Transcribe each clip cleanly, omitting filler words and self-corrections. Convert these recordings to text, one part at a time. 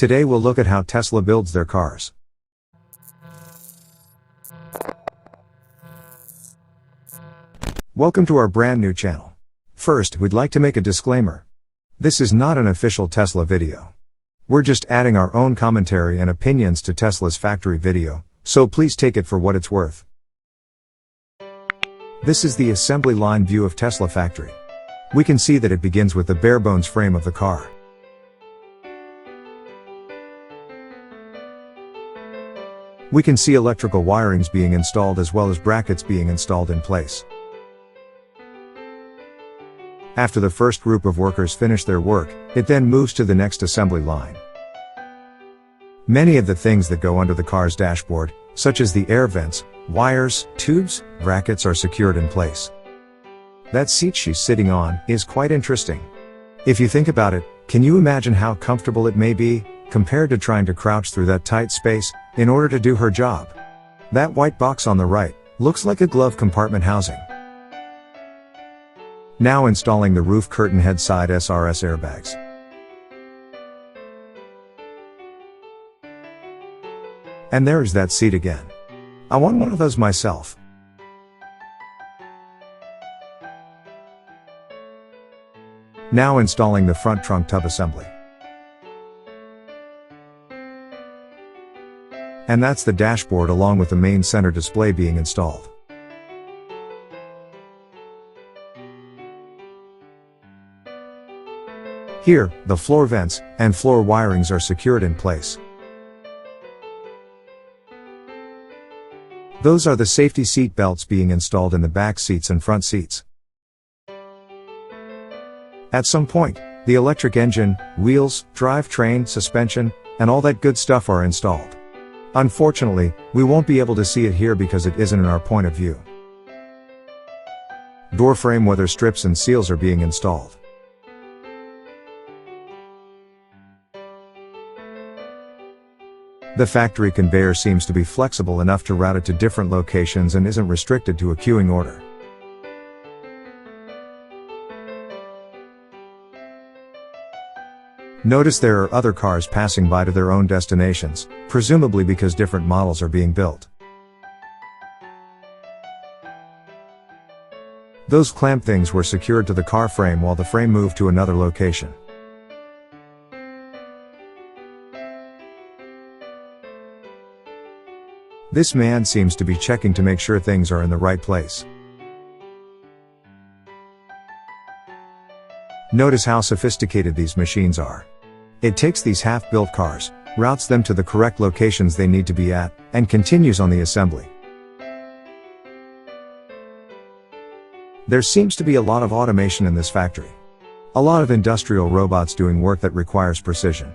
Today we'll look at how Tesla builds their cars. Welcome to our brand new channel. First, we'd like to make a disclaimer. This is not an official Tesla video. We're just adding our own commentary and opinions to Tesla's factory video, so please take it for what it's worth. This is the assembly line view of Tesla factory. We can see that it begins with the bare bones frame of the car. We can see electrical wirings being installed as well as brackets being installed in place. After the first group of workers finish their work, it then moves to the next assembly line. Many of the things that go under the car's dashboard, such as the air vents, wires, tubes, brackets are secured in place. That seat she's sitting on is quite interesting. If you think about it, can you imagine how comfortable it may be, compared to trying to crouch through that tight space, in order to do her job? That white box on the right, looks like a glove compartment housing. Now installing the roof curtain head side SRS airbags. And there's that seat again. I want one of those myself. Now installing the front trunk tub assembly. And that's the dashboard along with the main center display being installed. Here, the floor vents and floor wirings are secured in place. Those are the safety seat belts being installed in the back seats and front seats. At some point, the electric engine, wheels, drivetrain, suspension, and all that good stuff are installed. Unfortunately, we won't be able to see it here because it isn't in our point of view. Door frame weather strips and seals are being installed. The factory conveyor seems to be flexible enough to route it to different locations and isn't restricted to a queuing order. Notice there are other cars passing by to their own destinations, presumably because different models are being built. Those clamp things were secured to the car frame while the frame moved to another location. This man seems to be checking to make sure things are in the right place. Notice how sophisticated these machines are. It takes these half-built cars, routes them to the correct locations they need to be at, and continues on the assembly. There seems to be a lot of automation in this factory. A lot of industrial robots doing work that requires precision.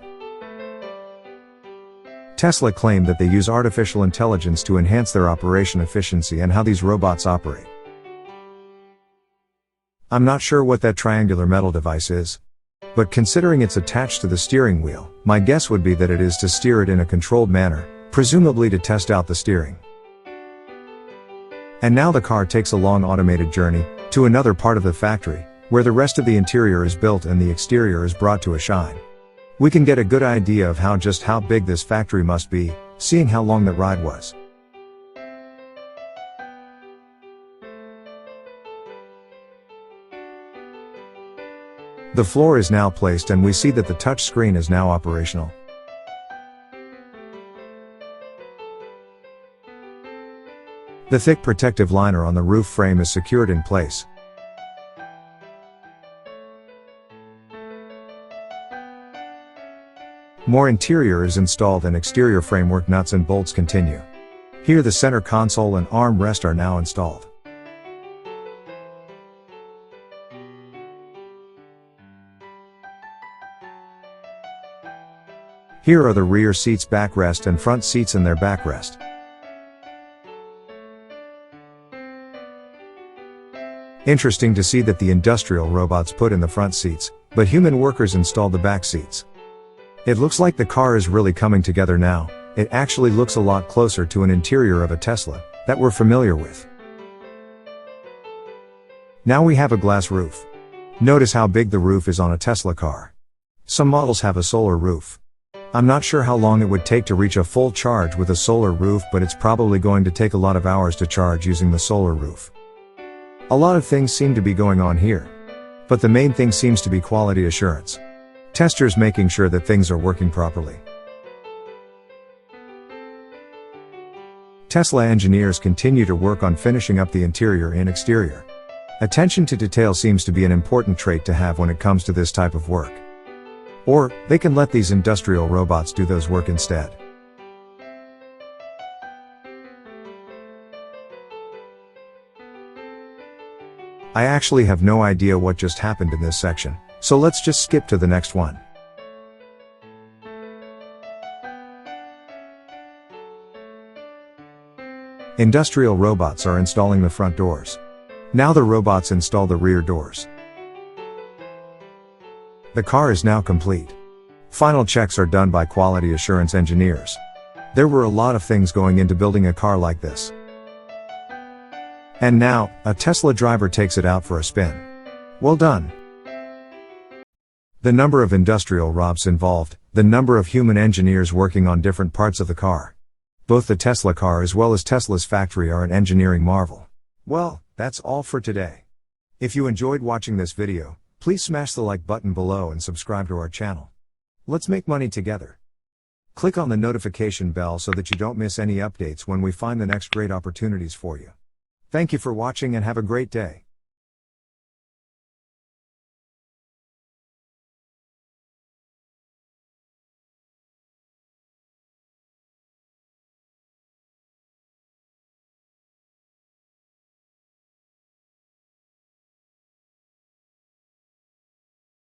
Tesla claimed that they use artificial intelligence to enhance their operation efficiency and how these robots operate. I'm not sure what that triangular metal device is. But considering it's attached to the steering wheel, my guess would be that it is to steer it in a controlled manner, presumably to test out the steering. And now the car takes a long automated journey, to another part of the factory, where the rest of the interior is built and the exterior is brought to a shine. We can get a good idea of just how big this factory must be, seeing how long that ride was. The floor is now placed and we see that the touch screen is now operational. The thick protective liner on the roof frame is secured in place. More interior is installed and exterior framework nuts and bolts continue. Here the center console and arm rest are now installed. Here are the rear seats backrest and front seats in their backrest. Interesting to see that the industrial robots put in the front seats, but human workers installed the back seats. It looks like the car is really coming together now. It actually looks a lot closer to an interior of a Tesla that we're familiar with. Now we have a glass roof. Notice how big the roof is on a Tesla car. Some models have a solar roof. I'm not sure how long it would take to reach a full charge with a solar roof, but it's probably going to take a lot of hours to charge using the solar roof. A lot of things seem to be going on here. But the main thing seems to be quality assurance. Testers making sure that things are working properly. Tesla engineers continue to work on finishing up the interior and exterior. Attention to detail seems to be an important trait to have when it comes to this type of work. Or, they can let these industrial robots do those work instead. I actually have no idea what just happened in this section, so let's just skip to the next one. Industrial robots are installing the front doors. Now the robots install the rear doors. The car is now complete. Final checks are done by quality assurance engineers. There were a lot of things going into building a car like this. And now, a Tesla driver takes it out for a spin. Well done. The number of industrial robots involved, the number of human engineers working on different parts of the car. Both the Tesla car as well as Tesla's factory are an engineering marvel. Well, that's all for today. If you enjoyed watching this video, please smash the like button below and subscribe to our channel. Let's make money together. Click on the notification bell so that you don't miss any updates when we find the next great opportunities for you. Thank you for watching and have a great day.